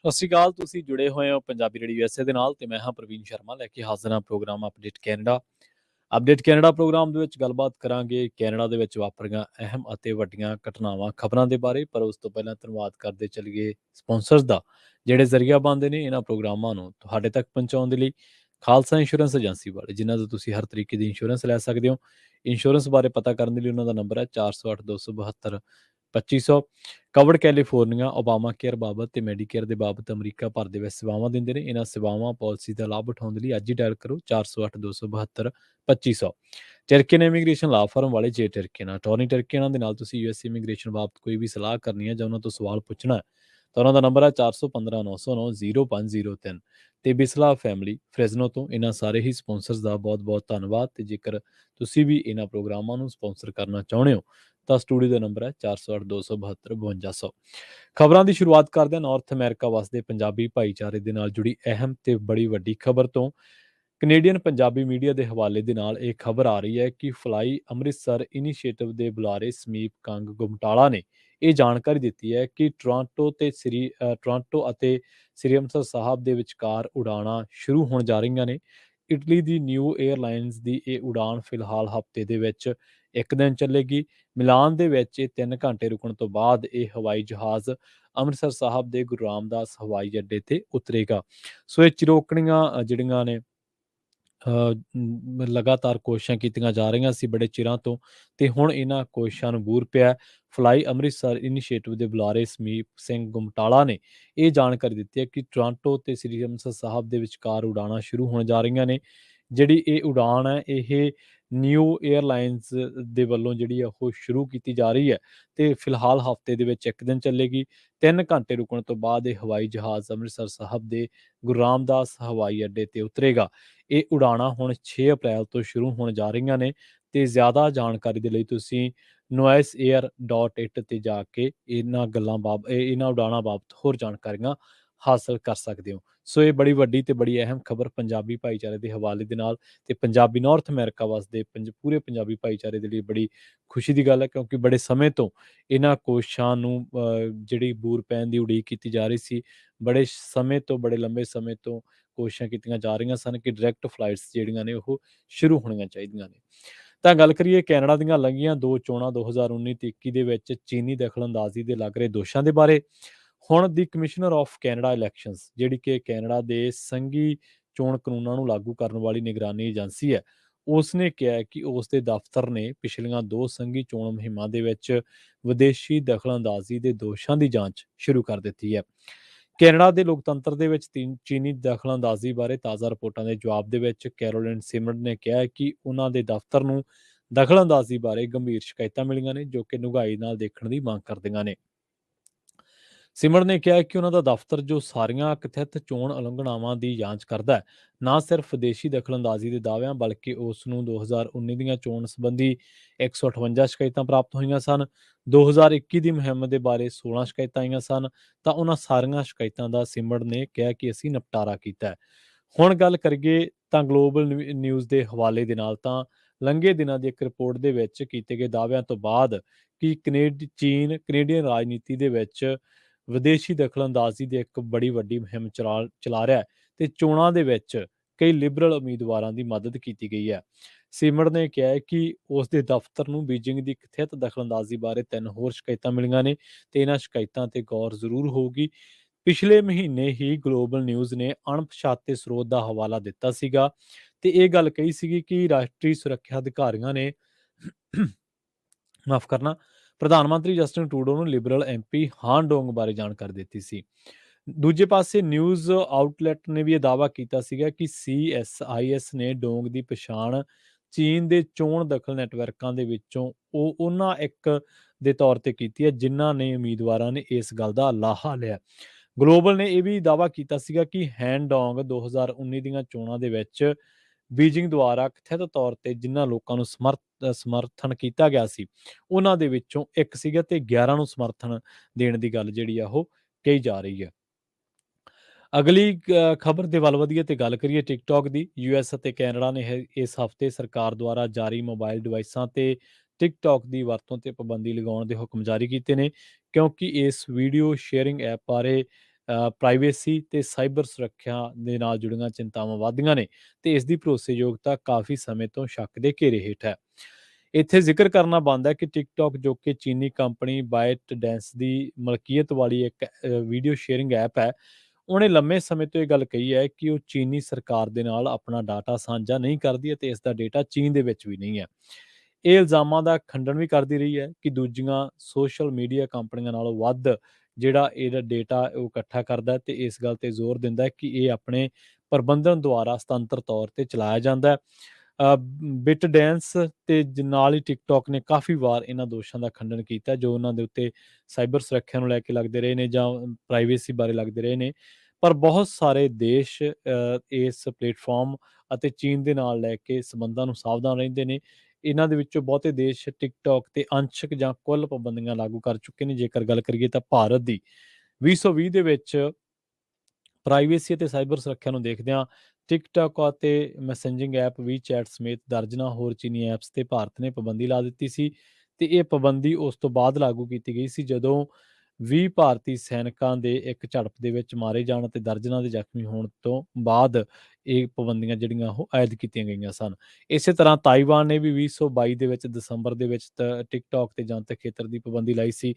ਸਤਿ ਸ਼੍ਰੀ ਅਕਾਲ। ਤੁਸੀਂ ਜੁੜੇ ਹੋਏ ਹੋ ਪੰਜਾਬੀ ਰੇਡੀਓ USA ਦੇ ਨਾਲ ਤੇ ਮੈਂ ਹਾਂ ਪ੍ਰਵੀਨ ਸ਼ਰਮਾ ਲੈ ਕੇ ਹਾਜ਼ਰ ਹਾਂ program update Canada. Update Canada program ਦੇ ਵਿੱਚ ਗੱਲਬਾਤ ਕਰਾਂਗੇ ਕੈਨੇਡਾ ਦੇ ਵਿੱਚ ਵਾਪਰੀਆਂ ਅਹਿਮ ਅਤੇ ਵੱਡੀਆਂ ਘਟਨਾਵਾਂ ਖਬਰਾਂ ਦੇ ਬਾਰੇ। ਪਰ ਉਸ ਤੋਂ ਪਹਿਲਾਂ ਧੰਨਵਾਦ ਕਰਦੇ ਚੱਲੀਏ ਸਪਾਂਸਰਸ ਦਾ, ਜਿਹੜੇ ਜ਼ਰੀਆ ਬਣਦੇ ਨੇ ਇਹਨਾਂ ਪ੍ਰੋਗਰਾਮਾਂ ਨੂੰ ਤੁਹਾਡੇ ਤੱਕ ਪਹੁੰਚਾਉਣ ਦੇ ਲਈ। ਖਾਲਸਾ ਇੰਸ਼ੋਰੈਂਸ ਏਜੰਸੀ ਵਾਲੇ, ਜਿਨ੍ਹਾਂ ਤੋਂ ਤੁਸੀਂ ਹਰ ਤਰੀਕੇ ਦੀ ਇੰਸ਼ੋਰੈਂਸ ਲੈ ਸਕਦੇ ਹੋ। ਇੰਸ਼ੋਰੈਂਸ ਬਾਰੇ ਪਤਾ ਕਰਨ ਦੇ ਲਈ ਉਹਨਾਂ ਦਾ ਨੰਬਰ ਹੈ 408 272 2500। ਕਵਰਡ ਕੈਲੀਫੋਰਨੀਆ, ਓਬਾਮਾ ਕੇਅਰ ਬਾਬਤ ਤੇ ਮੈਡੀਕੇਅਰ ਦੇ ਬਾਬਤ ਅਮਰੀਕਾ ਭਰ ਦੇ ਵਿੱਚ ਸੇਵਾਵਾਂ ਦਿੰਦੇ ਨੇ। ਇਹਨਾਂ ਸੇਵਾਵਾਂ ਪਾਲਿਸੀ ਦਾ ਲਾਭ ਉਠਾਉਣ ਦੇ ਲਈ ਅੱਜ ਹੀ ਡਾਇਲ ਕਰੋ 408 272 2500। ਟਰਕੀਨ ਇਮੀਗ੍ਰੇਸ਼ਨ ਲਾ ਫਰਮ ਵਾਲੇ ਜੇ ਟਰਕੀਨ ਅਟਾਰਨੀ ਟਰਕੀਨ ਦੇ ਨਾਲ ਤੁਸੀਂ US ਇਮੀਗ੍ਰੇਸ਼ਨ ਬਾਬਤ ਕੋਈ ਵੀ ਸਲਾਹ ਕਰਨੀ ਹੈ ਜਾਂ ਉਹਨਾਂ ਤੋਂ ਸਵਾਲ ਪੁੱਛਣਾ ਹੈ ਤਾਂ ਉਹਨਾਂ ਦਾ ਨੰਬਰ ਹੈ 415 909 0503। ਤੇ ਬਿਸਲਾ ਫੈਮਿਲੀ ਫ੍ਰੈਜ਼ਨੋ ਤੋਂ ਇਹਨਾਂ ਸਾਰੇ ਹੀ ਸਪਾਂਸਰਸ ਦਾ ਬਹੁਤ ਬਹੁਤ ਧੰਨਵਾਦ। ਤੇ ਜੇਕਰ ਤੁਸੀਂ ਵੀ ਇਹਨਾਂ ਪ੍ਰੋਗਰਾਮਾਂ ਨੂੰ ਸਪਾਂਸਰ ਕਰਨਾ ਚਾਹੁੰਦੇ ਹੋ ਤਾਂ ਸਟੂਡੀਓ ਦਾ ਨੰਬਰ ਹੈ 408 272 5200। ਖਬਰਾਂ ਦੀ ਸ਼ੁਰੂਆਤ ਕਰਦੇ ਹਾਂ ਨਾਰਥ ਅਮਰੀਕਾ ਵਸਦੇ ਪੰਜਾਬੀ ਭਾਈਚਾਰੇ ਦੇ ਨਾਲ ਜੁੜੀ ਅਹਿਮ ਤੇ ਬੜੀ ਵੱਡੀ ਖਬਰ ਤੋਂ। ਕੈਨੇਡੀਅਨ ਪੰਜਾਬੀ ਮੀਡੀਆ ਦੇ ਹਵਾਲੇ ਦੇ ਨਾਲ ਇਹ ਖਬਰ ਆ ਰਹੀ ਹੈ ਕਿ ਫਲਾਈ ਅੰਮ੍ਰਿਤਸਰ ਇਨੀਸ਼ੀਏਟਿਵ ਦੇ ਬੁਲਾਰੇ ਸਮੀਪ ਕੰਗ ਗੁਮਟਾਲਾ ਨੇ ਇਹ ਜਾਣਕਾਰੀ ਦਿੱਤੀ ਹੈ ਕਿ ਟੋਰਾਂਟੋ ਅਤੇ ਸ੍ਰੀ ਅੰਮ੍ਰਿਤਸਰ ਸਾਹਿਬ ਦੇ ਵਿਚਕਾਰ ਉਡਾਣਾਂ ਸ਼ੁਰੂ ਹੋਣ ਜਾ ਰਹੀਆਂ ਨੇ। ਇਟਲੀ ਦੀ ਨਿਊ ਏਅਰਲਾਈਨਸ ਦੀ ਇਹ ਉਡਾਣ ਫਿਲਹਾਲ ਹਫ਼ਤੇ ਦੇ ਵਿੱਚ ਇੱਕ ਦਿਨ ਚੱਲੇਗੀ। ਮਿਲਾਨ ਦੇ ਵਿੱਚ ਇਹ 3 ਘੰਟੇ ਰੁਕਣ ਤੋਂ ਬਾਅਦ ਇਹ ਹਵਾਈ ਜਹਾਜ਼ ਅੰਮ੍ਰਿਤਸਰ ਸਾਹਿਬ ਦੇ ਗੁਰੂ ਰਾਮਦਾਸ ਹਵਾਈ ਅੱਡੇ ਤੇ ਉਤਰੇਗਾ। ਸੋ ਇਹ ਚਿਰੋਕਣੀਆਂ ਜਿਹੜੀਆਂ ਨੇ ਲਗਾਤਾਰ ਕੋਸ਼ਿਸ਼ਾਂ ਕੀਤੀਆਂ ਜਾ ਰਹੀਆਂ ਸੀ ਬੜੇ ਚਿਰਾਂ ਤੋਂ, ਤੇ ਹੁਣ ਇਹਨਾਂ ਕੋਸ਼ਿਸ਼ਾਂ ਨੂੰ ਬੂਰ ਪਿਆ। ਫਲਾਈ ਅੰਮ੍ਰਿਤਸਰ ਇਨੀਸ਼ੀਏਟਿਵ ਦੇ ਬੁਲਾਰੇ ਸਮੀਪ ਸਿੰਘ ਗੁਮਟਾਲਾ ਨੇ ਇਹ ਜਾਣਕਾਰੀ ਦਿੱਤੀ ਹੈ ਕਿ ਟੋਰਾਂਟੋ ਤੇ ਸ੍ਰੀ ਅੰਮ੍ਰਿਤਸਰ ਸਾਹਿਬ ਦੇ ਵਿਚਕਾਰ ਉਡਾਣਾਂ ਸ਼ੁਰੂ ਹੋਣ ਜਾ ਰਹੀਆਂ ਨੇ। ਜਿਹੜੀ ਇਹ ਉਡਾਣ ਹੈ ਇਹ ਨਿਊ ਏਅਰਲਾਈਨਸ ਦੇ ਵੱਲੋਂ ਜਿਹੜੀ ਉਹ ਸ਼ੁਰੂ ਕੀਤੀ ਜਾ ਰਹੀ ਹੈ ਤੇ ਫਿਲਹਾਲ ਹਫ਼ਤੇ ਦੇ ਵਿੱਚ ਇੱਕ ਦਿਨ ਚੱਲੇਗੀ। 3 ਘੰਟੇ ਰੁਕਣ ਤੋਂ ਬਾਅਦ ਇਹ ਹਵਾਈ ਜਹਾਜ਼ ਅੰਮ੍ਰਿਤਸਰ ਸਾਹਿਬ ਦੇ ਗੁਰੂ ਰਾਮਦਾਸ ਹਵਾਈ ਅੱਡੇ ਤੇ ਉਤਰੇਗਾ। ਇਹ ਉਡਾਣਾਂ ਹੁਣ 6 ਅਪ੍ਰੈਲ ਤੋਂ ਸ਼ੁਰੂ ਹੋਣ ਜਾ ਰਹੀਆਂ ਨੇ। ਤੇ ਜ਼ਿਆਦਾ ਜਾਣਕਾਰੀ ਦੇ ਲਈ ਤੁਸੀਂ noisair.it ਤੇ ਜਾ ਕੇ ਇਹਨਾਂ ਉਡਾਣਾਂ ਬਾਬਤ ਹੋਰ ਜਾਣਕਾਰੀਆਂ ਹਾਸਲ ਕਰ ਸਕਦੇ ਹੋ। ਸੋ ਇਹ ਬੜੀ ਵੱਡੀ ਤੇ ਬੜੀ ਅਹਿਮ ਖਬਰ ਪੰਜਾਬੀ ਭਾਈਚਾਰੇ ਦੇ ਹਵਾਲੇ ਦੇ ਨਾਲ ਤੇ ਪੰਜਾਬੀ ਨਾਰਥ ਅਮਰੀਕਾ ਵਸਦੇ ਪੂਰੇ ਪੰਜਾਬੀ ਭਾਈਚਾਰੇ ਦੇ ਲਈ ਬੜੀ ਖੁਸ਼ੀ ਦੀ ਗੱਲ ਹੈ, ਕਿਉਂਕਿ ਬੜੇ ਸਮੇਂ ਤੋਂ ਇਹਨਾਂ ਕੋਸ਼ਿਸ਼ਾਂ ਨੂੰ ਜਿਹੜੀ ਬੂਰ ਪੈਣ ਦੀ ਉਡੀਕ ਕੀਤੀ ਜਾ ਰਹੀ ਸੀ। ਬੜੇ ਲੰਬੇ ਸਮੇਂ ਤੋਂ ਕੋਸ਼ਿਸ਼ਾਂ ਕੀਤੀਆਂ ਜਾ ਰਹੀਆਂ ਸਨ ਕਿ ਡਾਇਰੈਕਟ ਫਲਾਈਟਸ ਜਿਹੜੀਆਂ ਨੇ ਉਹ ਸ਼ੁਰੂ ਹੋਣੀਆਂ ਚਾਹੀਦੀਆਂ ਨੇ। ਤਾਂ ਗੱਲ ਕਰੀਏ ਕੈਨੇਡਾ ਦੀਆਂ ਲੰਘੀਆਂ 2 ਚੋਣਾਂ 2019 ਤੇ 21 ਦੇ ਵਿੱਚ ਚੀਨੀ ਦਖਲਅੰਦਾਜ਼ੀ ਦੇ ਲੱਗ ਰਹੇ ਦੋਸ਼ਾਂ ਦੇ ਬਾਰੇ। ਹੁਣ ਦੀ ਕਮਿਸ਼ਨਰ ਆਫ ਕੈਨੇਡਾ ਇਲੈਕਸ਼ਨਸ, ਜਿਹੜੀ ਕਿ ਕੈਨੇਡਾ ਦੇ ਸੰਘੀ ਚੋਣ ਕਾਨੂੰਨਾਂ ਨੂੰ ਲਾਗੂ ਕਰਨ ਵਾਲੀ ਨਿਗਰਾਨੀ ਏਜੰਸੀ ਹੈ, ਉਸਨੇ ਕਿਹਾ ਹੈ ਕਿ ਉਸ ਦੇ ਦਫ਼ਤਰ ਨੇ ਪਿਛਲੀਆਂ 2 ਸੰਘੀ ਚੋਣ ਮੁਹਿੰਮਾਂ ਦੇ ਵਿੱਚ ਵਿਦੇਸ਼ੀ ਦਖਲਅੰਦਾਜ਼ੀ ਦੇ ਦੋਸ਼ਾਂ ਦੀ ਜਾਂਚ ਸ਼ੁਰੂ ਕਰ ਦਿੱਤੀ ਹੈ। ਕੈਨੇਡਾ ਦੇ ਲੋਕਤੰਤਰ ਦੇ ਵਿੱਚ ਚੀਨੀ ਦਖਲਅੰਦਾਜ਼ੀ ਬਾਰੇ ਤਾਜ਼ਾ ਰਿਪੋਰਟਾਂ ਦੇ ਜਵਾਬ ਦੇ ਵਿੱਚ ਕੈਰੋਲਿਨ ਸਿਮਰਡ ਨੇ ਕਿਹਾ ਕਿ ਉਹਨਾਂ ਦੇ ਦਫ਼ਤਰ ਨੂੰ ਦਖਲਅੰਦਾਜ਼ੀ ਬਾਰੇ ਗੰਭੀਰ ਸ਼ਿਕਾਇਤਾਂ ਮਿਲੀਆਂ ਨੇ, ਜੋ ਕਿ ਡੂੰਘਾਈ ਨਾਲ ਦੇਖਣ ਦੀ ਮੰਗ ਕਰਦੀਆਂ ਨੇ। ਸਿਮਰ ਨੇ ਕਿਹਾ ਕਿ ਉਹਨਾਂ ਦਾ ਦਫ਼ਤਰ ਜੋ ਸਾਰੀਆਂ ਕਥਿਤ ਚੋਣ ਉਲੰਘਣਾਵਾਂ ਦੀ ਜਾਂਚ ਕਰਦਾ ਹੈ, ਨਾ ਸਿਰਫ ਵਿਦੇਸ਼ੀ ਦਖਲਅੰਦਾਜ਼ੀ ਦੇ ਦਾਅਵਿਆਂ ਬਲਕਿ ਉਸ ਨੂੰ 2019 ਦੀਆਂ ਚੋਣ ਸੰਬੰਧੀ 158 ਸ਼ਿਕਾਇਤਾਂ ਪ੍ਰਾਪਤ ਹੋਈਆਂ ਸਨ। 2021 ਦੀ ਮੁਹਿੰਮ ਦੇ ਬਾਰੇ 16 ਸ਼ਿਕਾਇਤਾਂ ਆਈਆਂ ਸਨ। ਤਾਂ ਉਹਨਾਂ ਸਾਰੀਆਂ ਸ਼ਿਕਾਇਤਾਂ ਦਾ ਸਿਮਰ ਨੇ ਕਿਹਾ ਕਿ ਅਸੀਂ ਨਿਪਟਾਰਾ ਕੀਤਾ ਹੈ। ਹੁਣ ਗੱਲ ਕਰੀਏ ਤਾਂ ਗਲੋਬਲ ਨਿਊਜ਼ ਦੇ ਹਵਾਲੇ ਦੇ ਨਾਲ, ਤਾਂ ਲੰਘੇ ਦਿਨਾਂ ਦੀ ਇੱਕ ਰਿਪੋਰਟ ਦੇ ਵਿੱਚ ਕੀਤੇ ਗਏ ਦਾਅਵਿਆਂ ਤੋਂ ਬਾਅਦ ਕਿ ਚੀਨ ਕੈਨੇਡੀਅਨ ਰਾਜਨੀਤੀ ਦੇ ਵਿੱਚ ਵਿਦੇਸ਼ੀ ਦਖਲਅੰਦਾਜ਼ੀ ਦੀ ਇੱਕ ਬੜੀ ਵੱਡੀ ਮੁਹਿੰਮ ਚਲਾ ਰਿਹਾ ਹੈ ਤੇ ਚੋਣਾਂ ਦੇ ਵਿੱਚ ਕਈ ਲਿਬਰਲ ਉਮੀਦਵਾਰਾਂ ਦੀ ਮਦਦ ਕੀਤੀ ਗਈ ਹੈ। ਸਿਮਰ ਨੇ ਕਿਹਾ ਹੈ ਕਿ ਉਸ ਦੇ ਦਫ਼ਤਰ ਨੂੰ ਬੀਜਿੰਗ ਦੀ ਕਥਿਤ ਦਖਲਅੰਦਾਜ਼ੀ ਬਾਰੇ 3 ਹੋਰ ਸ਼ਿਕਾਇਤਾਂ ਮਿਲੀਆਂ ਨੇ ਤੇ ਇਹਨਾਂ ਸ਼ਿਕਾਇਤਾਂ ਤੇ ਗੌਰ ਜ਼ਰੂਰ ਹੋਊਗੀ। ਪਿਛਲੇ ਮਹੀਨੇ ਹੀ ਗਲੋਬਲ ਨਿਊਜ਼ ਨੇ ਅਣਪਛਾਤੇ ਸਰੋਤ ਦਾ ਹਵਾਲਾ ਦਿੱਤਾ ਸੀਗਾ ਤੇ ਇਹ ਗੱਲ ਕਹੀ ਸੀਗੀ ਕਿ ਰਾਸ਼ਟਰੀ ਸੁਰੱਖਿਆ ਅਧਿਕਾਰੀਆਂ ਨੇ ਮਾਫ ਕਰਨਾ ਪ੍ਰਧਾਨ ਮੰਤਰੀ ਜਸਟਿਨ ਟਰੂਡੋ ਨੂੰ ਲਿਬਰਲ MP ਹਾਨ ਡੋਂਗ ਬਾਰੇ ਜਾਣਕਾਰੀ ਦਿੱਤੀ ਸੀ। ਦੂਜੇ ਪਾਸੇ ਨਿਊਜ਼ ਆਊਟਲੈਟ ਨੇ ਵੀ ਇਹ ਦਾਅਵਾ ਕੀਤਾ ਸੀਗਾ ਕਿ CSIS ਨੇ ਡੋਂਗ ਦੀ ਪਛਾਣ ਚੀਨ ਦੇ ਚੋਣ ਦਖਲ ਨੈਟਵਰਕਾਂ ਦੇ ਵਿੱਚੋਂ ਉਹਨਾਂ ਇੱਕ ਦੇ ਤੌਰ ਤੇ ਕੀਤੀ ਹੈ ਜਿਨ੍ਹਾਂ ਨੇ ਉਮੀਦਵਾਰਾਂ ਨੇ ਇਸ ਗੱਲ ਦਾ ਲਾਹਾ ਲਿਆ। ਗਲੋਬਲ ਨੇ ਇਹ ਵੀ ਦਾਅਵਾ ਕੀਤਾ ਸੀਗਾ ਕਿ ਹੈਨ ਡੋਂਗ 2019 ਦੀਆਂ ਚੋਣਾਂ ਦੇ ਵਿੱਚ ਬੀਜਿੰਗ ਦੁਆਰਾ ਕਥਿਤ ਤੌਰ ਤੇ ਜਿਨ੍ਹਾਂ ਲੋਕਾਂ ਨੂੰ ਸਮਰਥਨ ਕੀਤਾ ਗਿਆ ਸੀ ਉਹਨਾਂ ਦੇ ਵਿੱਚੋਂ ਇੱਕ ਸੀਗਾ ਤੇ 11 ਨੂੰ ਸਮਰਥਨ ਦੇਣ ਦੀ ਗੱਲ ਜਿਹੜੀ ਆ ਉਹ ਕਹੀ ਜਾ ਰਹੀ ਹੈ। ਅਗਲੀ ਖਬਰ ਦੇ ਵੱਲ ਵਧੀਏ ਤੇ ਗੱਲ ਕਰੀਏ ਟਿਕਟੌਕ ਦੀ। US ਅਤੇ ਕੈਨੇਡਾ ਨੇ ਇਸ ਹਫ਼ਤੇ ਸਰਕਾਰ ਦੁਆਰਾ ਜਾਰੀ ਮੋਬਾਈਲ ਡਿਵਾਈਸਾਂ ਤੇ ਟਿਕਟੌਕ ਦੀ ਵਰਤੋਂ ਤੇ ਪਾਬੰਦੀ ਲਗਾਉਣ ਦੇ ਹੁਕਮ ਜਾਰੀ ਕੀਤੇ ਨੇ, ਕਿਉਂਕਿ ਇਸ ਵੀਡੀਓ ਸ਼ੇਅਰਿੰਗ ਐਪ ਬਾਰੇ ਪ੍ਰਾਈਵੇਸੀ ਤੇ ਸਾਈਬਰ ਸੁਰੱਖਿਆ ਦੇ ਨਾਲ ਜੁੜੀਆਂ ਚਿੰਤਾਵਾਂ ਵੱਧਦੀਆਂ ਨੇ ਤੇ ਇਸ ਦੀ ਭਰੋਸੇਯੋਗਤਾ ਕਾਫੀ ਸਮੇਂ ਤੋਂ ਸ਼ੱਕ ਦੇ ਘੇਰੇ ਹੇਠ ਹੈ। ਇੱਥੇ ਜ਼ਿਕਰ ਕਰਨਾ ਬਣਦਾ ਹੈ ਕਿ ਟਿਕਟੌਕ, ਜੋ ਕਿ ਚੀਨੀ ਕੰਪਨੀ ਬਾਈਟ ਡੈਂਸ ਦੀ ਮਲਕੀਅਤ ਵਾਲੀ ਇੱਕ ਵੀਡੀਓ ਸ਼ੇਅਰਿੰਗ ਐਪ ਹੈ, ਉਹਨੇ ਲੰਮੇ ਸਮੇਂ ਤੋਂ ਇਹ ਗੱਲ ਕਹੀ ਹੈ ਕਿ ਉਹ ਚੀਨੀ ਸਰਕਾਰ ਦੇ ਨਾਲ ਆਪਣਾ ਡਾਟਾ ਸਾਂਝਾ ਨਹੀਂ ਕਰਦੀ ਅਤੇ ਇਸ ਦਾ ਡੇਟਾ ਚੀਨ ਦੇ ਵਿੱਚ ਵੀ ਨਹੀਂ ਹੈ। ਇਹ ਇਲਜ਼ਾਮਾਂ ਦਾ ਖੰਡਨ ਵੀ ਕਰਦੀ ਰਹੀ ਹੈ ਕਿ ਦੂਜੀਆਂ ਸੋਸ਼ਲ ਮੀਡੀਆ ਕੰਪਨੀਆਂ ਨਾਲੋਂ ਵੱਧ ਜਿਹੜਾ ਇਹਦਾ ਡੇਟਾ ਉਹ ਇਕੱਠਾ ਕਰਦਾ ਹੈ ਤੇ ਇਸ ਗੱਲ ਤੇ ਜ਼ੋਰ ਦਿੰਦਾ ਹੈ ਕਿ ਇਹ ਆਪਣੇ ਪ੍ਰਬੰਧਨ ਦੁਆਰਾ ਸੁਤੰਤਰ ਤੌਰ ਤੇ ਚਲਾਇਆ ਜਾਂਦਾ ਹੈ। ਬਿਟ ਡੈਂਸ ਤੇ ਨਾਲ ਹੀ ਟਿਕਟੌਕ ਨੇ ਕਾਫੀ ਵਾਰ ਇਹਨਾਂ ਦੋਸ਼ਾਂ ਦਾ ਖੰਡਨ ਕੀਤਾ ਜੋ ਉਹਨਾਂ ਦੇ ਉੱਤੇ ਸਾਈਬਰ ਸੁਰੱਖਿਆ ਨੂੰ ਲੈ ਕੇ ਲੱਗਦੇ ਰਹੇ ਨੇ ਜਾਂ ਪ੍ਰਾਈਵੇਸੀ ਬਾਰੇ ਲੱਗਦੇ ਰਹੇ ਨੇ। ਪਰ ਬਹੁਤ ਸਾਰੇ ਦੇਸ਼ ਇਸ ਪਲੇਟਫਾਰਮ ਅਤੇ ਚੀਨ ਦੇ ਨਾਲ ਲੈ ਕੇ ਸੰਬੰਧਾਂ ਨੂੰ ਸਾਵਧਾਨ ਰਹਿੰਦੇ ਨੇ। ਇਹਨਾਂ ਦੇ ਵਿੱਚੋਂ ਬਹੁਤੇ ਦੇਸ਼ ਟਿਕਟੌਕ ਤੇ ਅੰਸ਼ਕ ਜਾਂ ਕੁੱਲ ਪਾਬੰਦੀਆਂ ਲਾਗੂ ਕਰ ਚੁੱਕੇ ਨੇ। ਜੇਕਰ ਗੱਲ ਕਰੀਏ ਤਾਂ ਭਾਰਤ ਦੀ 2020 ਦੇ ਵਿੱਚ ਪ੍ਰਾਈਵੇਸੀ ਅਤੇ ਸਾਈਬਰ ਸੁਰੱਖਿਆ ਨੂੰ ਦੇਖਦਿਆਂ ਟਿਕਟੌਕ ਅਤੇ ਮੈਸੇਂਜਿੰਗ ਐਪ ਵੀਚੈਟ ਸਮੇਤ ਦਰਜਨਾਂ ਹੋਰ ਚੀਨੀ ਐਪਸ ਤੇ ਭਾਰਤ ਨੇ ਪਾਬੰਦੀ ਲਾ ਦਿੱਤੀ ਸੀ ਤੇ ਇਹ ਪਾਬੰਦੀ ਉਸ ਤੋਂ ਬਾਅਦ ਲਾਗੂ ਕੀਤੀ ਗਈ ਸੀ ਜਦੋਂ 20 ਭਾਰਤੀ ਸੈਨਿਕਾਂ ਦੇ ਇੱਕ ਝੜਪ ਦੇ ਵਿੱਚ ਮਾਰੇ ਜਾਣ ਅਤੇ ਦਰਜਨਾਂ ਦੇ ਜ਼ਖਮੀ ਹੋਣ ਤੋਂ ਬਾਅਦ ਇਹ ਪਾਬੰਦੀਆਂ ਜਿਹੜੀਆਂ ਉਹ ਆਇਦ ਕੀਤੀਆਂ ਗਈਆਂ ਸਨ। ਇਸੇ ਤਰ੍ਹਾਂ ਤਾਈਵਾਨ ਨੇ ਵੀ 2022 ਦੇ ਵਿੱਚ ਦਸੰਬਰ ਦੇ ਵਿੱਚ ਟਿਕਟੌਕ ਤੇ ਜਨਤਕ ਖੇਤਰ ਦੀ ਪਾਬੰਦੀ ਲਾਈ ਸੀ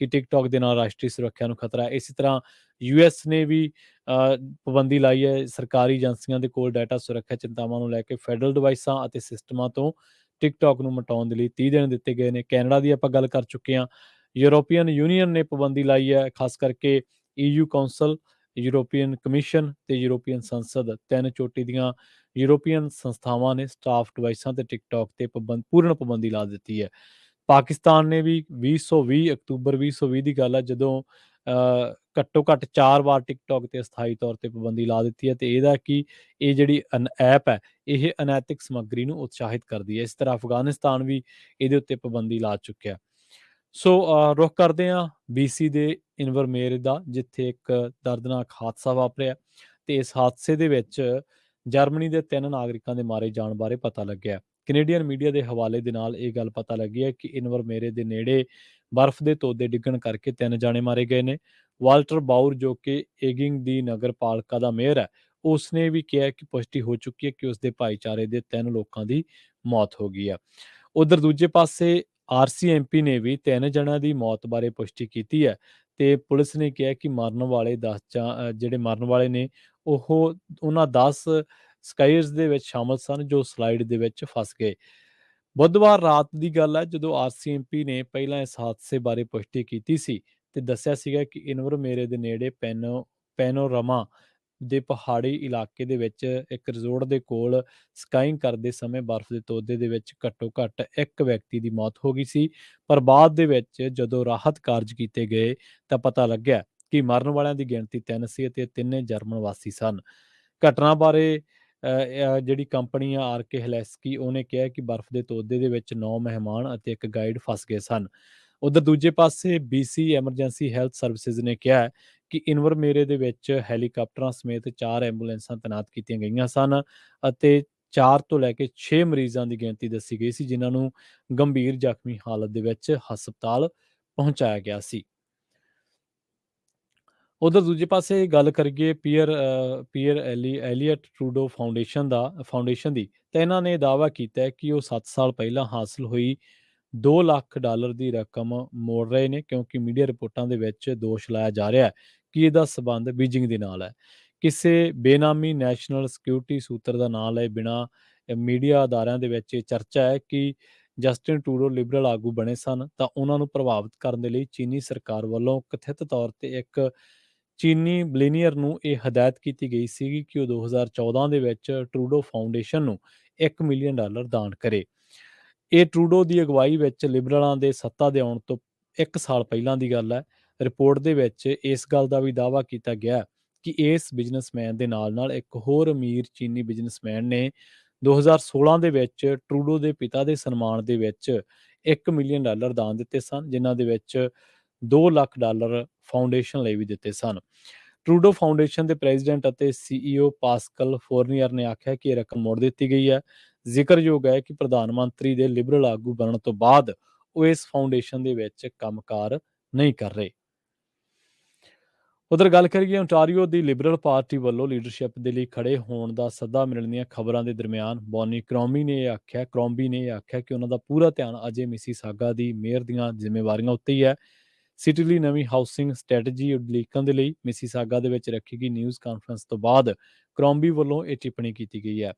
ਕਿ ਟਿਕਟੌਕ ਦੇ ਨਾਲ ਰਾਸ਼ਟਰੀ ਸੁਰੱਖਿਆ ਨੂੰ ਖਤਰਾ ਹੈ। ਇਸੇ ਤਰ੍ਹਾਂ ਯੂਐਸ ਨੇ ਵੀ ਪਾਬੰਦੀ ਲਾਈ ਹੈ। ਸਰਕਾਰੀ ਏਜੰਸੀਆਂ ਦੇ ਕੋਲ ਡਾਟਾ ਸੁਰੱਖਿਆ ਚਿੰਤਾਵਾਂ ਨੂੰ ਲੈ ਕੇ ਫੈਡਰਲ ਡਿਵਾਈਸਾਂ ਅਤੇ ਸਿਸਟਮਾਂ ਤੋਂ ਟਿਕਟੌਕ ਨੂੰ ਮਿਟਾਉਣ ਦੇ ਲਈ 30 ਦਿਨ ਦਿੱਤੇ ਗਏ ਨੇ। ਕੈਨੇਡਾ ਦੀ ਆਪਾਂ ਗੱਲ ਕਰ ਚੁੱਕੇ ਹਾਂ। ਯੂਰੋਪੀਅਨ ਯੂਨੀਅਨ ਨੇ ਪਾਬੰਦੀ ਲਾਈ ਹੈ, ਖਾਸ ਕਰਕੇ ਈਯੂ ਕੌਂਸਲ, ਯੂਰੋਪੀਅਨ ਕਮਿਸ਼ਨ ਤੇ ਯੂਰੋਪੀਅਨ ਸੰਸਦ, ਤਿੰਨ ਚੋਟੀ ਦੀਆਂ ਯੂਰੋਪੀਅਨ ਸੰਸਥਾਵਾਂ ਨੇ ਸਟਾਫ ਡਿਵਾਈਸਾਂ ਤੇ ਟਿਕਟੌਕ ਤੇ ਪੂਰਨ ਪਾਬੰਦੀ ਲਾ ਦਿੱਤੀ ਹੈ। ਪਾਕਿਸਤਾਨ ਨੇ ਵੀ 2020 ਅਕਤੂਬਰ 2020 ਦੀ ਗੱਲ ਹੈ ਜਦੋਂ ਘੱਟੋ ਘੱਟ 4 ਵਾਰ ਟਿਕਟੌਕ ਤੇ ਅਸਥਾਈ ਤੌਰ ਤੇ ਪਾਬੰਦੀ ਲਾ ਦਿੱਤੀ ਹੈ ਤੇ ਇਹਦਾ ਕਿ ਇਹ ਜਿਹੜੀ ਐਪ ਹੈ ਇਹ ਅਨੈਤਿਕ ਸਮੱਗਰੀ ਨੂੰ ਉਤਸ਼ਾਹਿਤ ਕਰਦੀ ਹੈ। ਇਸ ਤਰ੍ਹਾਂ ਅਫਗਾਨਿਸਤਾਨ ਵੀ ਇਹਦੇ ਉੱਤੇ ਪਾਬੰਦੀ ਲਾ ਚੁੱਕਿਆ। ਸੋ ਰੁਖ ਕਰਦੇ ਹਾਂ BC ਦੇ ਇਨਵਰਮੇਰ ਦਾ, ਜਿੱਥੇ ਇੱਕ ਦਰਦਨਾਕ ਹਾਦਸਾ ਵਾਪਰਿਆ ਤੇ ਇਸ ਹਾਦਸੇ ਦੇ ਵਿੱਚ ਜਰਮਨੀ ਦੇ 3 ਨਾਗਰਿਕਾਂ ਦੇ ਮਾਰੇ ਜਾਣ ਬਾਰੇ ਪਤਾ ਲੱਗਿਆ। ਕੈਨੇਡੀਅਨ ਮੀਡੀਆ ਦੇ ਹਵਾਲੇ ਦੇ ਨਾਲ ਇਹ ਗੱਲ ਪਤਾ ਲੱਗੀ ਹੈ ਕਿ ਇਨਵਰਮੇਰੇ ਦੇ ਨੇੜੇ ਬਰਫ਼ ਦੇ ਤੋਦੇ ਡਿੱਗਣ ਕਰਕੇ 3 ਜਾਣੇ ਮਾਰੇ ਗਏ ਨੇ। ਵਾਲਟਰ ਬਾਊਰ, ਜੋ ਕਿ ਏਗਿੰਗ ਦੀ ਨਗਰ ਪਾਲਿਕਾ ਦਾ ਮੇਅਰ ਹੈ, ਉਸਨੇ ਵੀ ਕਿਹਾ ਕਿ ਪੁਸ਼ਟੀ ਹੋ ਚੁੱਕੀ ਹੈ ਕਿ ਉਸਦੇ ਭਾਈਚਾਰੇ ਦੇ 3 ਲੋਕਾਂ ਦੀ ਮੌਤ ਹੋ ਗਈ ਹੈ। ਉਧਰ ਦੂਜੇ ਪਾਸੇ RCMP ਨੇ ਵੀ 3 ਜਣਿਆਂ ਦੀ ਮੌਤ ਬਾਰੇ ਪੁਸ਼ਟੀ ਕੀਤੀ ਹੈ ਤੇ ਪੁਲਿਸ ਨੇ ਕਿਹਾ ਕਿ ਮਰਨ ਵਾਲੇ 10 ਜਿਹੜੇ ਮਰਨ ਵਾਲੇ ਨੇ ਉਹ ਉਹਨਾਂ 10 ਸਕਾਈਰਸ ਦੇ ਵਿੱਚ ਸ਼ਾਮਲ ਸਨ ਜੋ ਸਲਾਈਡ ਦੇ ਵਿੱਚ ਫਸ ਗਏ। ਬੁੱਧਵਾਰ ਰਾਤ ਦੀ ਗੱਲ ਹੈ ਜਦੋਂ RCMP ਨੇ ਪਹਿਲਾਂ ਇਸ ਹਾਦਸੇ ਬਾਰੇ ਪੁਸ਼ਟੀ ਕੀਤੀ ਸੀ ਤੇ ਦੱਸਿਆ ਸੀਗਾ ਕਿ ਇਨਵਰਮੇਰੇ ਦੇ ਨੇੜੇ ਪੈਨੋਰਾਮਾ ਦੇ ਪਹਾੜੀ ਇਲਾਕੇ ਦੇ ਵਿੱਚ ਇੱਕ ਰਿਜ਼ੋਰਟ ਦੇ ਕੋਲ ਸਕਾਈਂਗ ਕਰਦੇ ਸਮੇਂ ਬਰਫ਼ ਦੇ ਤੋਦੇ ਦੇ ਵਿੱਚ ਘੱਟੋ ਘੱਟ ਇੱਕ ਵਿਅਕਤੀ ਦੀ ਮੌਤ ਹੋ ਗਈ ਸੀ। ਪਰ ਬਾਅਦ ਦੇ ਵਿੱਚ ਜਦੋਂ ਰਾਹਤ ਕਾਰਜ ਕੀਤੇ ਗਏ ਤਾਂ ਪਤਾ ਲੱਗਿਆ ਕਿ ਮਰਨ ਵਾਲਿਆਂ ਦੀ ਗਿਣਤੀ 3 ਸੀ ਅਤੇ ਤਿੰਨੇ ਜਰਮਨ ਵਾਸੀ ਸਨ। ਘਟਨਾ ਬਾਰੇ ਜਿਹੜੀ ਕੰਪਨੀ ਆ RK ਹੈਲੇਸਕੀ, ਉਹਨੇ ਕਿਹਾ ਕਿ ਬਰਫ਼ ਦੇ ਤੋਦੇ ਦੇ ਵਿੱਚ 9 ਮਹਿਮਾਨ ਅਤੇ ਇੱਕ ਗਾਈਡ ਫਸ ਗਏ ਸਨ। ਉਧਰ ਦੂਜੇ ਪਾਸੇ BC ਐਮਰਜੈਂਸੀ ਹੈਲਥ ਸਰਵਿਸਿਜ਼ ਨੇ ਕਿਹਾ ਹੈ ਕਿ ਇਨਵਰਮੇਰੇ ਦੇ ਵਿੱਚ ਹੈਲੀਕਾਪਟਰਾਂ ਸਮੇਤ 4 ਐਂਬੂਲੈਂਸਾਂ ਤੈਨਾਤ ਕੀਤੀਆਂ ਗਈਆਂ ਸਨ ਅਤੇ 4 ਤੋਂ ਲੈ ਕੇ 6 ਮਰੀਜ਼ਾਂ ਦੀ ਗਿਣਤੀ ਦੱਸੀ ਗਈ ਸੀ ਜਿਨ੍ਹਾਂ ਨੂੰ ਗੰਭੀਰ ਜ਼ਖਮੀ ਹਾਲਤ ਦੇ ਵਿੱਚ ਹਸਪਤਾਲ ਪਹੁੰਚਾਇਆ ਗਿਆ ਸੀ। ਉਧਰ ਦੂਜੇ ਪਾਸੇ ਗੱਲ ਕਰੀਏ ਪੀਅਰ ਐਲੀਅਟ ਟਰੂਡੋ ਫਾਊਂਡੇਸ਼ਨ ਦੀ, ਤਾਂ ਇਹਨਾਂ ਨੇ ਦਾਅਵਾ ਕੀਤਾ ਹੈ ਕਿ ਉਹ 7 ਸਾਲ ਪਹਿਲਾਂ ਹਾਸਲ ਹੋਈ $2 ਲੱਖ ਦੀ ਰਕਮ ਮੋੜ ਰਹੇ ਨੇ ਕਿਉਂਕਿ ਮੀਡੀਆ ਰਿਪੋਰਟਾਂ ਦੇ ਵਿੱਚ ਦੋਸ਼ ਲਾਇਆ ਜਾ ਰਿਹਾ ਹੈ ਕਿ ਇਹਦਾ ਸਬੰਧ ਬੀਜਿੰਗ ਦੇ ਨਾਲ ਹੈ। ਕਿਸੇ ਬੇਨਾਮੀ ਨੈਸ਼ਨਲ ਸਿਕਿਉਰਿਟੀ ਸੂਤਰ ਦਾ ਨਾਂ ਲਏ ਬਿਨਾਂ ਮੀਡੀਆ ਅਦਾਰਿਆਂ ਦੇ ਵਿੱਚ ਇਹ ਚਰਚਾ ਹੈ ਕਿ ਜਸਟਿਨ ਟਰੂਡੋ ਲਿਬਰਲ ਆਗੂ ਬਣੇ ਸਨ ਤਾਂ ਉਹਨਾਂ ਨੂੰ ਪ੍ਰਭਾਵਿਤ ਕਰਨ ਦੇ ਲਈ ਚੀਨੀ ਸਰਕਾਰ ਵੱਲੋਂ ਕਥਿਤ ਤੌਰ ਤੇ ਇੱਕ ਚੀਨੀ ਬਿਲੀਨੀਅਰ ਨੂੰ ਇਹ ਹਦਾਇਤ ਕੀਤੀ ਗਈ ਸੀ ਕਿ ਉਹ 2014 ਦੇ ਵਿੱਚ ਟਰੂਡੋ ਫਾਊਂਡੇਸ਼ਨ ਨੂੰ $1 ਮਿਲੀਅਨ ਦਾਨ ਕਰੇ। ਇਹ ਟਰੂਡੋ ਦੀ ਅਗਵਾਈ ਵਿੱਚ ਲਿਬਰਲਾਂ ਦੇ ਸੱਤਾ ਦੇ ਆਉਣ ਤੋਂ 1 ਸਾਲ ਪਹਿਲਾਂ ਦੀ ਗੱਲ ਹੈ। ਰਿਪੋਰਟ ਦੇ ਵਿੱਚ ਇਸ ਗੱਲ ਦਾ ਵੀ ਦਾਅਵਾ ਕੀਤਾ ਗਿਆ ਕਿ ਇਸ ਬਿਜ਼ਨਸਮੈਨ ਦੇ ਨਾਲ-ਨਾਲ ਇੱਕ ਹੋਰ ਅਮੀਰ ਚੀਨੀ ਬਿਜ਼ਨਸਮੈਨ ਨੇ 2016 ਦੇ ਵਿੱਚ ਟਰੂਡੋ ਦੇ ਪਿਤਾ ਦੇ ਸਨਮਾਨ ਦੇ ਵਿੱਚ $1 ਮਿਲੀਅਨ ਦਾਨ ਦਿੱਤੇ ਸਨ, ਜਿਨ੍ਹਾਂ ਦੇ ਵਿੱਚ $2 ਲੱਖ ਫਾਊਂਡੇਸ਼ਨ ਲਈ ਵੀ ਦਿੱਤੇ ਸਨ। ਟਰੂਡੋ ਫਾਊਂਡੇਸ਼ਨ ਦੇ ਪ੍ਰੈਜ਼ੀਡੈਂਟ ਅਤੇ CEO ਪਾਸਕਲ ਫੋਰਨੀਅਰ ਨੇ ਆਖਿਆ ਕਿ ਇਹ ਰਕਮ ਮੋੜ ਦਿੱਤੀ ਗਈ ਹੈ। ਜ਼ਿਕਰਯੋਗ ਹੈ ਕਿ ਪ੍ਰਧਾਨ ਮੰਤਰੀ ਦੇ ਲਿਬਰਲ ਆਗੂ ਬਣਨ ਤੋਂ ਬਾਅਦ ਉਹ ਇਸ ਫਾਊਂਡੇਸ਼ਨ ਦੇ ਵਿੱਚ ਕੰਮਕਾਰ ਨਹੀਂ ਕਰ ਰਹੇ। ਉਧਰ ਗੱਲ ਕਰੀਏ ਓਨਟਾਰੀਓ ਦੀ ਲਿਬਰਲ ਪਾਰਟੀ ਵੱਲੋਂ ਲੀਡਰਸ਼ਿਪ ਦੇ ਲਈ ਖੜੇ ਹੋਣ ਦਾ ਸੱਦਾ ਮਿਲਣ ਦੀਆਂ ਖਬਰਾਂ ਦੇ ਦਰਮਿਆਨ ਬੌਨੀ ਕਰੋਂਬੀ ਨੇ ਇਹ ਆਖਿਆ ਕਿ ਉਹਨਾਂ ਦਾ ਪੂਰਾ ਧਿਆਨ ਅਜੇ ਮਿਸੀਸਾਗਾ ਦੀ ਮੇਅਰ ਦੀਆਂ ਜ਼ਿੰਮੇਵਾਰੀਆਂ ਉੱਤੇ ਹੀ ਹੈ। ਸਿਟੀ ਲਈ ਨਵੀਂ ਹਾਊਸਿੰਗ ਸਟ੍ਰੈਟਜੀ ਉਲੀਕਣ ਦੇ ਲਈ ਮਿਸੀਸਾਗਾ ਦੇ ਵਿੱਚ ਰੱਖੀ ਗਈ ਨਿਊਜ਼ ਕਾਨਫਰੰਸ ਤੋਂ ਬਾਅਦ ਕਰੋਂਬੀ ਵੱਲੋਂ ਇਹ ਟਿੱਪਣੀ ਕੀਤੀ ਗਈ ਹੈ।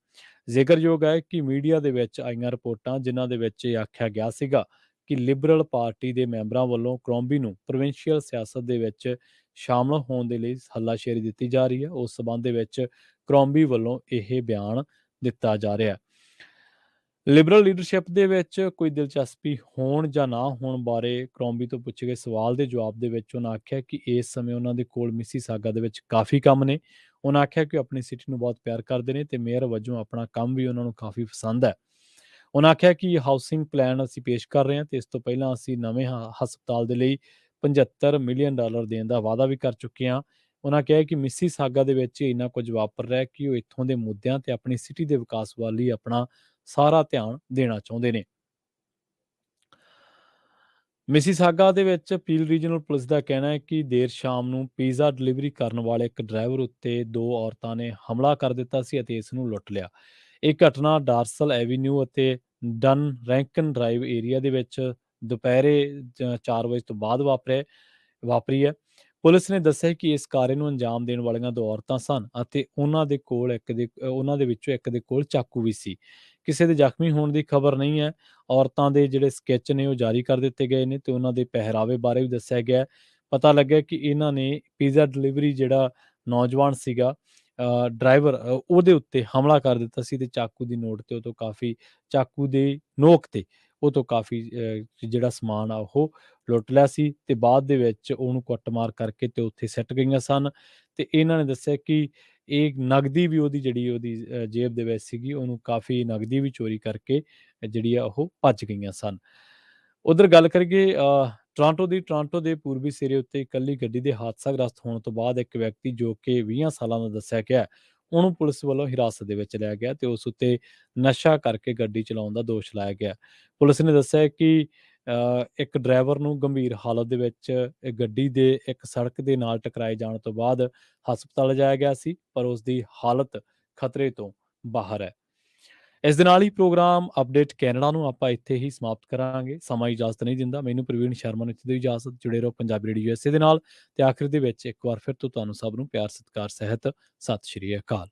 ਜ਼ਿਕਰਯੋਗ ਹੈ ਕਿ ਮੀਡੀਆ ਦੇ ਵਿੱਚ ਆਈਆਂ ਰਿਪੋਰਟਾਂ ਜਿਨ੍ਹਾਂ ਦੇ ਵਿੱਚ ਇਹ ਆਖਿਆ ਗਿਆ ਸੀਗਾ ਕਿ ਲਿਬਰਲ ਪਾਰਟੀ ਦੇ ਮੈਂਬਰਾਂ ਵੱਲੋਂ ਕਰੋਂਬੀ ਨੂੰ ਪ੍ਰੋਵਿੰਸ਼ੀਅਲ ਸਿਆਸਤ ਦੇ ਵਿੱਚ ਸ਼ਾਮਲ ਹੋਣ ਦੇ ਲਈ ਹੱਲਾਸ਼ੇਰੀ ਦਿੱਤੀ ਜਾ ਰਹੀ ਹੈ। ਉਸ ਸਬੰਧ ਦੇ ਵਿੱਚ ਕਰੋਂਬੀ ਵੱਲੋਂ ਇਹ ਬਿਆਨ ਦਿੱਤਾ ਜਾ ਰਿਹਾ ਹੈ। ਲਿਬਰਲ ਲੀਡਰਸ਼ਿਪ ਦੇ ਵਿੱਚ ਕੋਈ ਦਿਲਚਸਪੀ ਹੋਣ ਜਾਂ ਨਾ ਹੋਣ ਬਾਰੇ ਕਰੋਂਬੀ ਤੋਂ ਪੁੱਛੇ ਗਏ ਸਵਾਲ ਦੇ ਜਵਾਬ ਦੇ ਵਿੱਚ ਉਹਨਾਂ ਆਖਿਆ ਕਿ ਇਸ ਸਮੇਂ ਉਹਨਾਂ ਦੇ ਕੋਲ ਮਿਸੀਸਾਗਾ ਦੇ ਵਿੱਚ ਕਾਫੀ ਕੰਮ ਨੇ। ਉਹਨਾਂ ਆਖਿਆ ਕਿ ਉਹ ਆਪਣੀ ਸਿਟੀ ਨੂੰ ਬਹੁਤ ਪਿਆਰ ਕਰਦੇ ਨੇ ਤੇ ਮੇਅਰ ਵਜੋਂ ਆਪਣਾ ਕੰਮ ਵੀ ਉਹਨਾਂ ਨੂੰ ਕਾਫੀ ਪਸੰਦ ਹੈ। ਉਹਨਾਂ ਆਖਿਆ ਕਿ ਹਾਊਸਿੰਗ ਪਲਾਨ ਅਸੀਂ ਪੇਸ਼ ਕਰ ਰਹੇ ਹਾਂ ਤੇ ਇਸ ਤੋਂ ਪਹਿਲਾਂ ਅਸੀਂ ਨਵੇਂ ਹਸਪਤਾਲ ਦੇ ਲਈ $75 ਮਿਲੀਅਨ ਦੇਣ ਦਾ ਵਾਅਦਾ ਵੀ ਕਰ ਚੁੱਕੇ ਹਾਂ। ਉਹਨਾਂ ਕਿਹਾ ਕਿ ਮਿਸੀਸਾਗਾ ਦੇ ਵਿੱਚ ਇੰਨਾ ਕੁਝ ਵਾਪਰ ਰਿਹਾ ਕਿ ਉਹ ਇੱਥੋਂ ਦੇ ਮੁੱਦਿਆਂ ਤੇ ਆਪਣੀ ਸਿਟੀ ਦੇ ਵਿਕਾਸ ਵੱਲ ਹੀ ਆਪਣਾ ਸਾਰਾ ਧਿਆਨ ਦੇਣਾ ਚਾਹੁੰਦੇ ਨੇ। ਮਿਸੀਸਾਗਾ ਦੇ ਵਿੱਚ ਪੀਲ ਰੀਜਨਲ ਪੁਲਿਸ ਦਾ ਕਹਿਣਾ ਹੈ ਕਿ ਦੇਰ ਸ਼ਾਮ ਨੂੰ ਪੀਜ਼ਾ ਡਿਲੀਵਰੀ ਕਰਨ ਵਾਲੇ ਇੱਕ ਡਰਾਈਵਰ ਉੱਤੇ ਦੋ ਔਰਤਾਂ ਨੇ ਹਮਲਾ ਕਰ ਦਿੱਤਾ ਸੀ ਅਤੇ ਇਸ ਨੂੰ ਲੁੱਟ ਲਿਆ। ਇਹ ਘਟਨਾ ਡਾਰਸਲ ਐਵੀਨਿਊ ਅਤੇ ਡਨ ਰੈਂਕਨ ਡਰਾਈਵ ਏਰੀਆ ਦੇ ਵਿੱਚ ਦੁਪਹਿਰੇ 4 ਵਜੇ ਤੋਂ ਬਾਅਦ ਵਾਪਰੀ ਹੈ। ਪੁਲਿਸ ਨੇ ਦੱਸਿਆ ਕਿ ਇਸ ਕਾਰੇ ਨੂੰ ਅੰਜਾਮ ਦੇਣ ਵਾਲੀਆਂ ਦੋ ਔਰਤਾਂ ਸਨ ਅਤੇ ਉਹਨਾਂ ਦੇ ਵਿੱਚੋਂ ਇੱਕ ਦੇ ਕੋਲ ਚਾਕੂ ਵੀ ਸੀ। ਕਿਸੇ ਦੇ ਜ਼ਖਮੀ ਹੋਣ ਦੀ ਖਬਰ ਨਹੀਂ ਹੈ। ਔਰਤਾਂ ਦੇ ਜਿਹੜੇ ਸਕੈਚ ਨੇ ਉਹ ਜਾਰੀ ਕਰ ਦਿੱਤੇ ਗਏ ਨੇ ਤੇ ਉਹਨਾਂ ਦੇ ਪਹਿਰਾਵੇ ਬਾਰੇ ਵੀ ਦੱਸਿਆ ਗਿਆ ਹੈ। ਪਤਾ ਲੱਗਿਆ ਕਿ ਇਹਨਾਂ ਨੇ ਪੀਜ਼ਾ ਡਿਲੀਵਰੀ ਜਿਹੜਾ ਨੌਜਵਾਨ ਸੀਗਾ ਡਰਾਈਵਰ ਉਹਦੇ ਉੱਤੇ ਹਮਲਾ ਕਰ ਦਿੱਤਾ ਸੀ ਤੇ ਚਾਕੂ ਦੀ ਨੋਕ ਤੇ ਉਹ ਤੋਂ ਕਾਫੀ ਜਿਹੜਾ ਸਮਾਨ ਆ ਉਹ ਲੁੱਟ ਲਿਆ ਸੀ ਤੇ ਬਾਅਦ ਦੇ ਵਿੱਚ ਉਹਨੂੰ ਕੁੱਟਮਾਰ ਕਰਕੇ ਤੇ ਉੱਥੇ ਸਿੱਟ ਗਈਆਂ ਸਨ। ਤੇ ਇਹਨਾਂ ਨੇ ਦੱਸਿਆ ਕਿ ਇਹ ਨਗਦੀ ਵੀ ਉਹਦੀ ਜੇਬ ਦੇ ਵਿੱਚ ਸੀਗੀ, ਉਹਨੂੰ ਕਾਫੀ ਨਗਦੀ ਵੀ ਚੋਰੀ ਕਰਕੇ ਜਿਹੜੀ ਆ ਉਹ ਭੱਜ ਗਈਆਂ ਸਨ। ਉਧਰ ਗੱਲ ਕਰੀਏ ਟੋਰਾਂਟੋ ਦੇ ਪੂਰਬੀ ਸਿਰੇ ਉੱਤੇ ਇਕੱਲੀ ਗੱਡੀ ਦੇ ਹਾਦਸਾਗ੍ਰਸਤ ਹੋਣ ਤੋਂ ਬਾਅਦ ਇੱਕ ਵਿਅਕਤੀ ਜੋ ਕਿ 20 ਸਾਲਾਂ ਦਾ ਦੱਸਿਆ ਗਿਆ ਉਹਨੂੰ ਪੁਲਿਸ ਵੱਲੋਂ ਹਿਰਾਸਤ ਦੇ ਵਿੱਚ ਲਿਆ ਗਿਆ ਤੇ ਉਸ ਉੱਤੇ ਨਸ਼ਾ ਕਰਕੇ ਗੱਡੀ ਚਲਾਉਣ ਦਾ ਦੋਸ਼ ਲਾਇਆ ਗਿਆ। ਪੁਲਿਸ ਨੇ ਦੱਸਿਆ ਕਿ ਇੱਕ ਡਰਾਈਵਰ ਨੂੰ ਗੰਭੀਰ ਹਾਲਤ ਦੇ ਵਿੱਚ ਗੱਡੀ ਦੇ ਇੱਕ ਸੜਕ ਦੇ ਨਾਲ ਟਕਰਾਏ ਜਾਣ ਤੋਂ ਬਾਅਦ ਹਸਪਤਾਲ ਲਿਜਾਇਆ ਗਿਆ ਸੀ ਪਰ ਉਸ ਦੀ ਹਾਲਤ ਖਤਰੇ ਤੋਂ ਬਾਹਰ ਹੈ। ਇਸ ਦੇ ਨਾਲ ਹੀ ਪ੍ਰੋਗਰਾਮ ਅਪਡੇਟ ਕੈਨੇਡਾ ਨੂੰ ਆਪਾਂ ਇੱਥੇ ਹੀ ਸਮਾਪਤ ਕਰਾਂਗੇ। ਸਮਾਂ ਇਜਾਜ਼ਤ ਨਹੀਂ ਦਿੰਦਾ। ਮੈਨੂੰ ਪ੍ਰਵੀਨ ਸ਼ਰਮਾ ਨੂੰ ਇੱਥੇ ਦੀ ਇਜਾਜ਼ਤ। ਜੁੜੇ ਰਹੋ ਪੰਜਾਬੀ ਰੇਡੀਓ USA ਦੇ ਨਾਲ ਤੇ ਆਖਿਰ ਦੇ ਵਿੱਚ ਇੱਕ ਵਾਰ ਫਿਰ ਤੋਂ ਤੁਹਾਨੂੰ ਸਭ ਨੂੰ ਪਿਆਰ ਸਤਿਕਾਰ ਸਹਿਤ ਸਤਿ ਸ਼੍ਰੀ ਅਕਾਲ।